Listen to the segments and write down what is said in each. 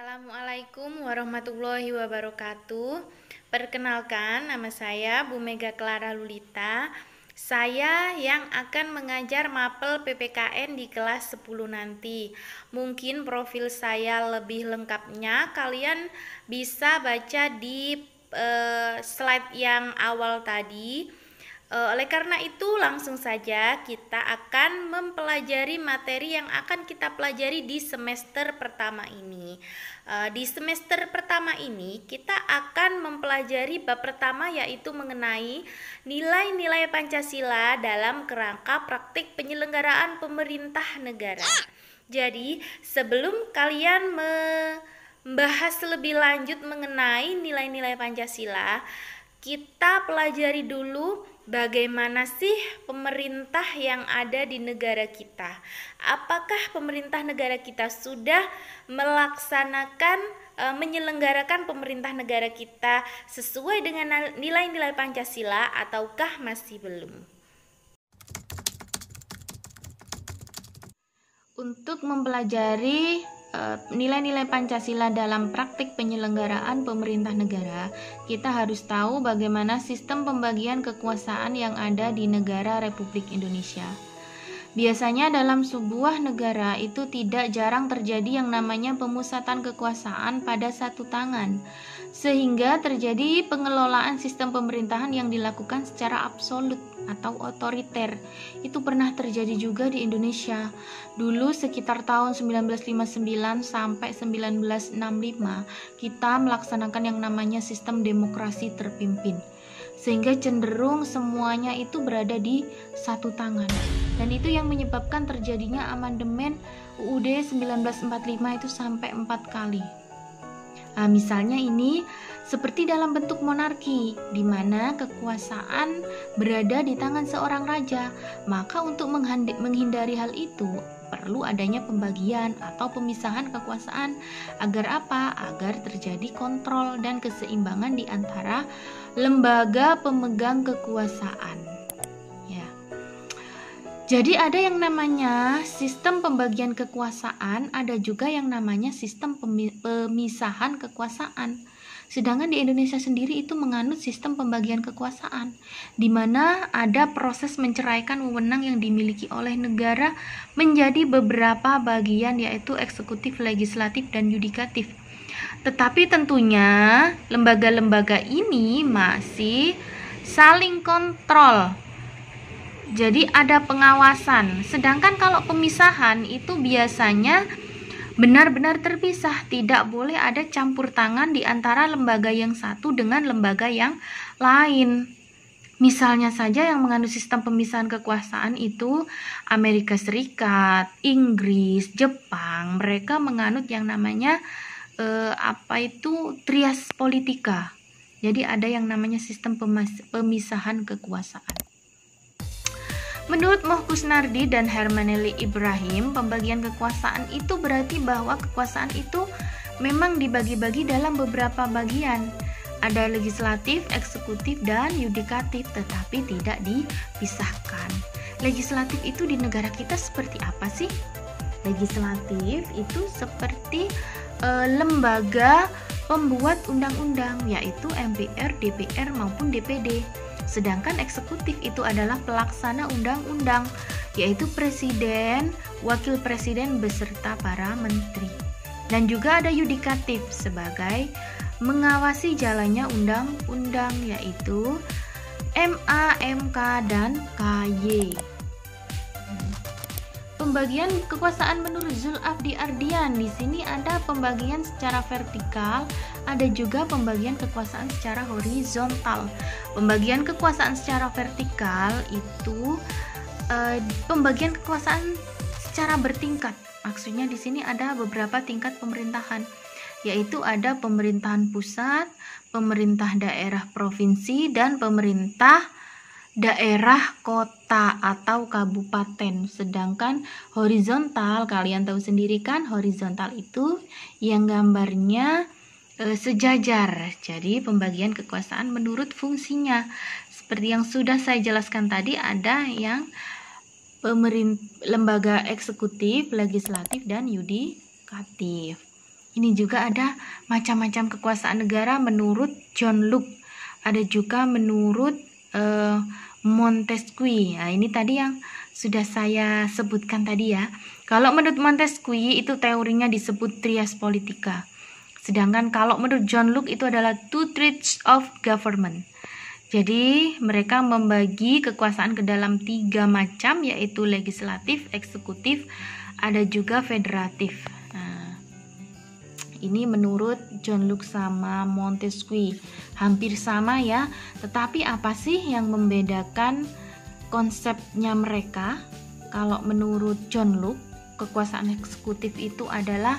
Assalamualaikum warahmatullahi wabarakatuh. Perkenalkan, nama saya Bu Mega Clara Lulita. Saya yang akan mengajar mapel PPKN di kelas 10 nanti. Mungkin profil saya lebih lengkapnya kalian bisa baca di slide yang awal tadi. Oleh karena itu, langsung saja kita akan mempelajari materi yang akan kita pelajari di semester pertama ini. Di semester pertama ini, kita akan mempelajari bab pertama, yaitu mengenai nilai-nilai Pancasila dalam kerangka praktik penyelenggaraan pemerintah negara. Jadi, sebelum kalian membahas lebih lanjut mengenai nilai-nilai Pancasila, kita pelajari dulu bagaimana sih pemerintah yang ada di negara kita. Apakah pemerintah negara kita sudah melaksanakan menyelenggarakan pemerintah negara kita sesuai dengan nilai-nilai Pancasila ataukah masih belum? Untuk mempelajari nilai-nilai Pancasila dalam praktik penyelenggaraan pemerintah negara, kita harus tahu bagaimana sistem pembagian kekuasaan yang ada di negara Republik Indonesia. Biasanya dalam sebuah negara itu tidak jarang terjadi yang namanya pemusatan kekuasaan pada satu tangan, sehingga terjadi pengelolaan sistem pemerintahan yang dilakukan secara absolut atau otoriter. Itu pernah terjadi juga di Indonesia. Dulu sekitar tahun 1959 sampai 1965, kita melaksanakan yang namanya sistem demokrasi terpimpin, sehingga cenderung semuanya itu berada di satu tangan. Dan itu yang menyebabkan terjadinya amandemen UUD 1945 itu sampai 4 kali. Nah, misalnya ini seperti dalam bentuk monarki, di mana kekuasaan berada di tangan seorang raja. Maka untuk menghindari hal itu, perlu adanya pembagian atau pemisahan kekuasaan. Agar apa? Agar terjadi kontrol dan keseimbangan di antara lembaga pemegang kekuasaan. Ya. Jadi ada yang namanya sistem pembagian kekuasaan, ada juga yang namanya sistem pemisahan kekuasaan. Sedangkan di Indonesia sendiri itu menganut sistem pembagian kekuasaan, di mana ada proses menceraikan wewenang yang dimiliki oleh negara menjadi beberapa bagian, yaitu eksekutif, legislatif, dan yudikatif. Tetapi tentunya lembaga-lembaga ini masih saling kontrol. Jadi ada pengawasan. Sedangkan kalau pemisahan itu biasanya benar-benar terpisah, tidak boleh ada campur tangan di antara lembaga yang satu dengan lembaga yang lain. Misalnya saja yang menganut sistem pemisahan kekuasaan itu Amerika Serikat, Inggris, Jepang. Mereka menganut yang namanya trias politika. Jadi ada yang namanya sistem pemisahan kekuasaan. Menurut Moh Kusnardi dan Hermaneli Ibrahim, pembagian kekuasaan itu berarti bahwa kekuasaan itu memang dibagi-bagi dalam beberapa bagian. Ada legislatif, eksekutif, dan yudikatif, tetapi tidak dipisahkan. Legislatif itu di negara kita seperti apa sih? Legislatif itu seperti lembaga pembuat undang-undang, yaitu MPR, DPR, maupun DPD. Sedangkan eksekutif itu adalah pelaksana undang-undang, yaitu presiden, wakil presiden, beserta para menteri. Dan juga ada yudikatif sebagai mengawasi jalannya undang-undang, yaitu MA, MK, dan KY. Pembagian kekuasaan menurut Zul'afdi Ardian, di sini ada pembagian secara vertikal, ada juga pembagian kekuasaan secara horizontal. Pembagian kekuasaan secara vertikal itu pembagian kekuasaan secara bertingkat. Maksudnya di sini ada beberapa tingkat pemerintahan, yaitu ada pemerintahan pusat, pemerintah daerah provinsi, dan pemerintah daerah kota atau kabupaten. Sedangkan horizontal, kalian tahu sendiri kan, horizontal itu yang gambarnya sejajar. Jadi pembagian kekuasaan menurut fungsinya. Seperti yang sudah saya jelaskan tadi, ada yang lembaga eksekutif, legislatif, dan yudikatif. Ini juga ada macam-macam kekuasaan negara menurut John Locke. Ada juga menurut Montesquieu. Nah, ini tadi yang sudah saya sebutkan tadi ya. Kalau menurut Montesquieu itu teorinya disebut trias politica. Sedangkan kalau menurut John Locke itu adalah two types of government. Jadi mereka membagi kekuasaan ke dalam 3 macam, yaitu legislatif, eksekutif, ada juga federatif. Nah, ini menurut John Locke sama Montesquieu. Hampir sama ya, tetapi apa sih yang membedakan konsepnya mereka? Kalau menurut John Locke, kekuasaan eksekutif itu adalah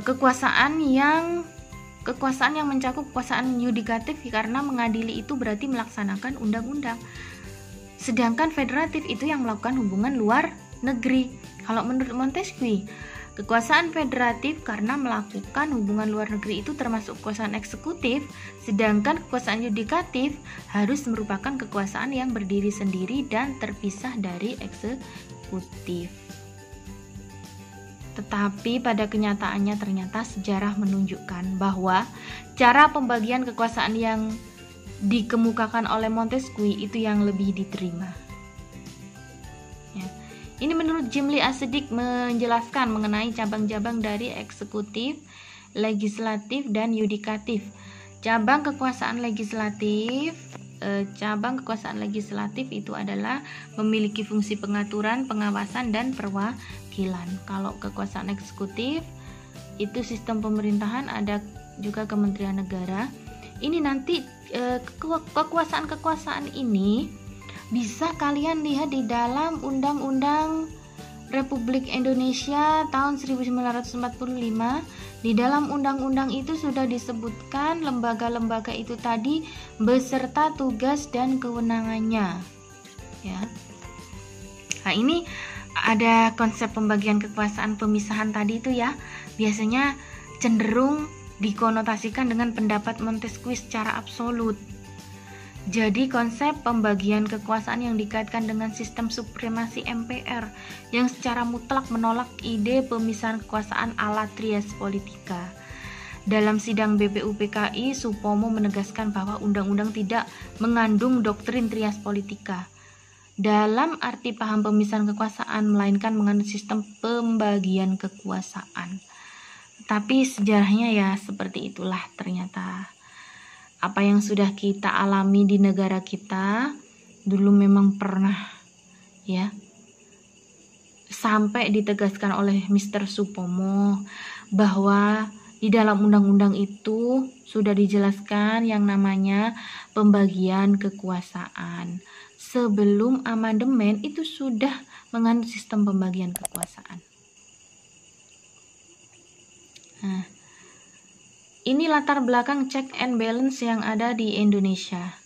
kekuasaan yang mencakup kekuasaan yudikatif, karena mengadili itu berarti melaksanakan undang-undang. Sedangkan federatif itu yang melakukan hubungan luar negeri. Kalau menurut Montesquieu, kekuasaan federatif karena melakukan hubungan luar negeri itu termasuk kekuasaan eksekutif, sedangkan kekuasaan yudikatif harus merupakan kekuasaan yang berdiri sendiri dan terpisah dari eksekutif. Tetapi pada kenyataannya ternyata sejarah menunjukkan bahwa cara pembagian kekuasaan yang dikemukakan oleh Montesquieu itu yang lebih diterima. Ya. Ini menurut Jim Lee Assedik menjelaskan mengenai cabang-cabang dari eksekutif, legislatif, dan yudikatif. Cabang kekuasaan legislatif itu adalah memiliki fungsi pengaturan, pengawasan, dan perwakilan. Kalau kekuasaan eksekutif itu sistem pemerintahan, ada juga kementerian negara. Ini nanti kekuasaan-kekuasaan ini bisa kalian lihat di dalam Undang-Undang Republik Indonesia tahun 1945. Di dalam undang-undang itu sudah disebutkan lembaga-lembaga itu tadi beserta tugas dan kewenangannya. Ya. Nah, ini ada konsep pembagian kekuasaan pemisahan tadi itu ya. Biasanya cenderung dikonotasikan dengan pendapat Montesquieu secara absolut. Jadi konsep pembagian kekuasaan yang dikaitkan dengan sistem supremasi MPR yang secara mutlak menolak ide pemisahan kekuasaan ala trias politica. Dalam sidang BPUPKI, Supomo menegaskan bahwa undang-undang tidak mengandung doktrin trias politica dalam arti paham pemisahan kekuasaan, melainkan mengandung sistem pembagian kekuasaan. Tapi sejarahnya ya seperti itulah ternyata. Apa yang sudah kita alami di negara kita dulu memang pernah ya sampai ditegaskan oleh Mr. Supomo bahwa di dalam undang-undang itu sudah dijelaskan yang namanya pembagian kekuasaan. Sebelum amandemen itu sudah mengandung sistem pembagian kekuasaan. Nah, ini latar belakang check and balance yang ada di Indonesia.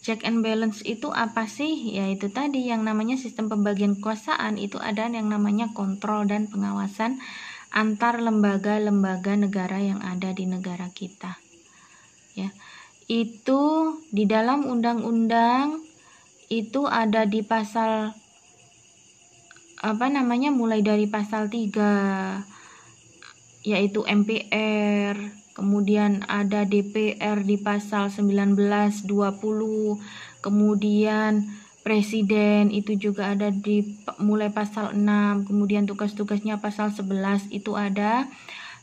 Check and balance itu apa sih? Yaitu tadi yang namanya sistem pembagian kekuasaan, itu ada yang namanya kontrol dan pengawasan antar lembaga-lembaga negara yang ada di negara kita. Ya. Itu di dalam undang-undang itu ada di pasal mulai dari pasal 3 yaitu MPR. Kemudian ada DPR di pasal 19, 20, kemudian presiden itu juga ada di mulai pasal 6, kemudian tugas-tugasnya pasal 11 itu ada.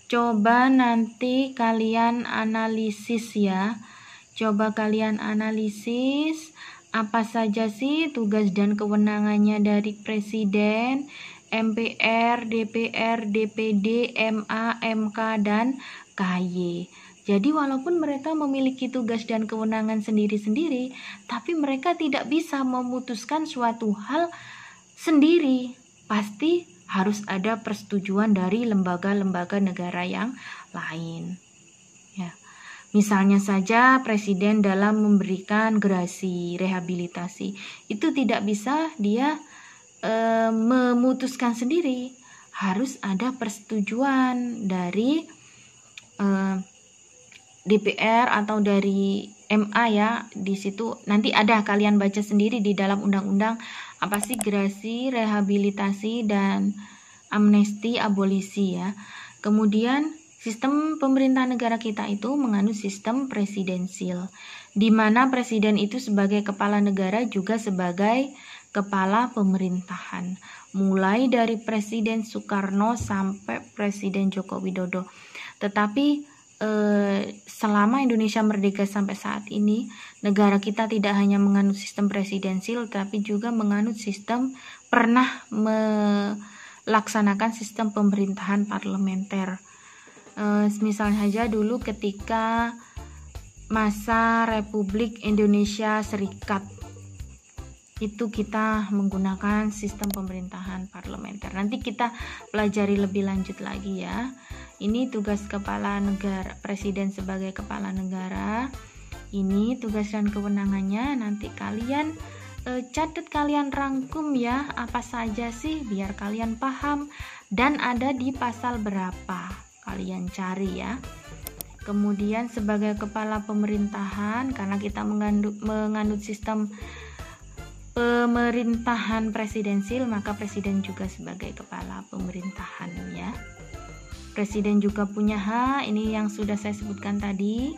Coba nanti kalian analisis ya. Coba kalian analisis apa saja sih tugas dan kewenangannya dari presiden, MPR, DPR, DPD, MA, MK, dan KY. Jadi walaupun mereka memiliki tugas dan kewenangan sendiri-sendiri, tapi mereka tidak bisa memutuskan suatu hal sendiri. Pasti harus ada persetujuan dari lembaga-lembaga negara yang lain. Ya. Misalnya saja presiden dalam memberikan gerasi, rehabilitasi, itu tidak bisa dia memutuskan sendiri. Harus ada persetujuan dari DPR atau dari MA ya. Di situ nanti ada, kalian baca sendiri di dalam undang-undang apa sih gerasi, rehabilitasi, dan amnesti, abolisi ya. Kemudian sistem pemerintahan negara kita itu menganut sistem presidensil, di mana presiden itu sebagai kepala negara juga sebagai kepala pemerintahan, mulai dari Presiden Soekarno sampai Presiden Joko Widodo. Tetapi selama Indonesia merdeka sampai saat ini, negara kita tidak hanya menganut sistem presidensil, tapi juga menganut sistem pernah melaksanakan sistem pemerintahan parlementer. Misalnya saja dulu ketika masa Republik Indonesia Serikat, itu kita menggunakan sistem pemerintahan parlementer. Nanti kita pelajari lebih lanjut lagi ya. Ini tugas kepala negara, presiden sebagai kepala negara. Ini tugas dan kewenangannya. Nanti kalian catat, kalian rangkum ya, apa saja sih biar kalian paham, dan ada di pasal berapa, kalian cari ya. Kemudian sebagai kepala pemerintahan, karena kita menganut sistem pemerintahan presidensil, maka presiden juga sebagai kepala pemerintahan ya. Presiden juga punya hak, ini yang sudah saya sebutkan tadi.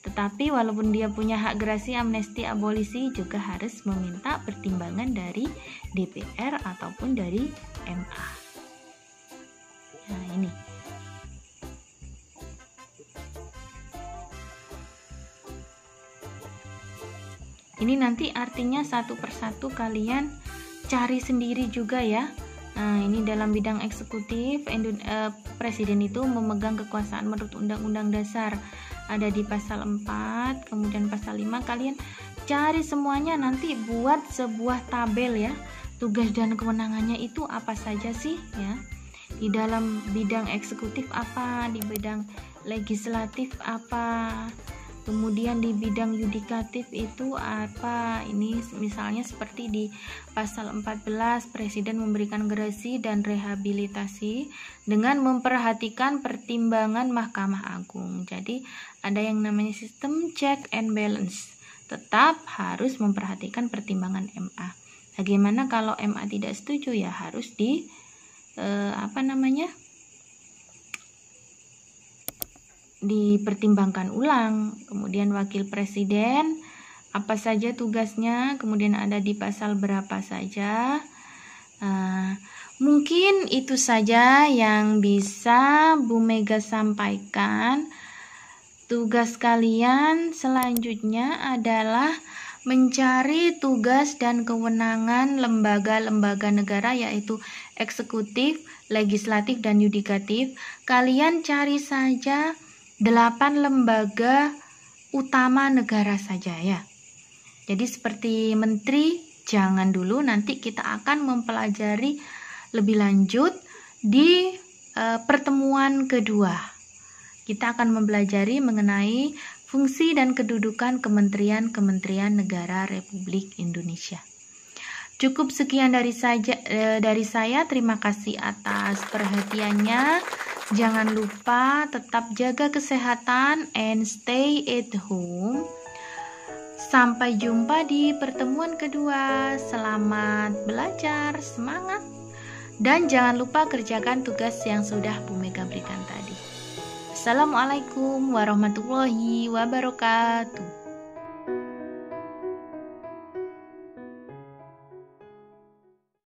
Tetapi walaupun dia punya hak gerasi, amnesti, abolisi, juga harus meminta pertimbangan dari DPR ataupun dari MA. Nah, ini. Ini nanti artinya satu persatu kalian cari sendiri juga ya. Nah, ini dalam bidang eksekutif, presiden itu memegang kekuasaan menurut Undang-Undang Dasar. Ada di pasal 4, kemudian pasal 5, kalian cari semuanya, nanti buat sebuah tabel ya. Tugas dan kewenangannya itu apa saja sih ya. Di dalam bidang eksekutif apa, di bidang legislatif apa, kemudian di bidang yudikatif itu apa. Ini misalnya seperti di pasal 14, presiden memberikan gerasi dan rehabilitasi dengan memperhatikan pertimbangan Mahkamah Agung. Jadi ada yang namanya sistem check and balance, tetap harus memperhatikan pertimbangan MA. Bagaimana kalau MA tidak setuju, ya harus dipertimbangkan ulang. Kemudian wakil presiden apa saja tugasnya, kemudian ada di pasal berapa saja. Mungkin itu saja yang bisa Bu Mega sampaikan. Tugas kalian selanjutnya adalah mencari tugas dan kewenangan lembaga-lembaga negara, yaitu eksekutif, legislatif, dan yudikatif. Kalian cari saja 8 lembaga utama negara saja ya. Jadi seperti menteri, jangan dulu, nanti kita akan mempelajari lebih lanjut di pertemuan kedua. Kita akan mempelajari mengenai fungsi dan kedudukan kementerian-kementerian negara Republik Indonesia. Cukup sekian dari saya. Terima kasih atas perhatiannya. Jangan lupa tetap jaga kesehatan and stay at home. Sampai jumpa di pertemuan kedua. Selamat belajar, semangat. Dan jangan lupa kerjakan tugas yang sudah Bu Mega berikan tadi. Assalamualaikum warahmatullahi wabarakatuh.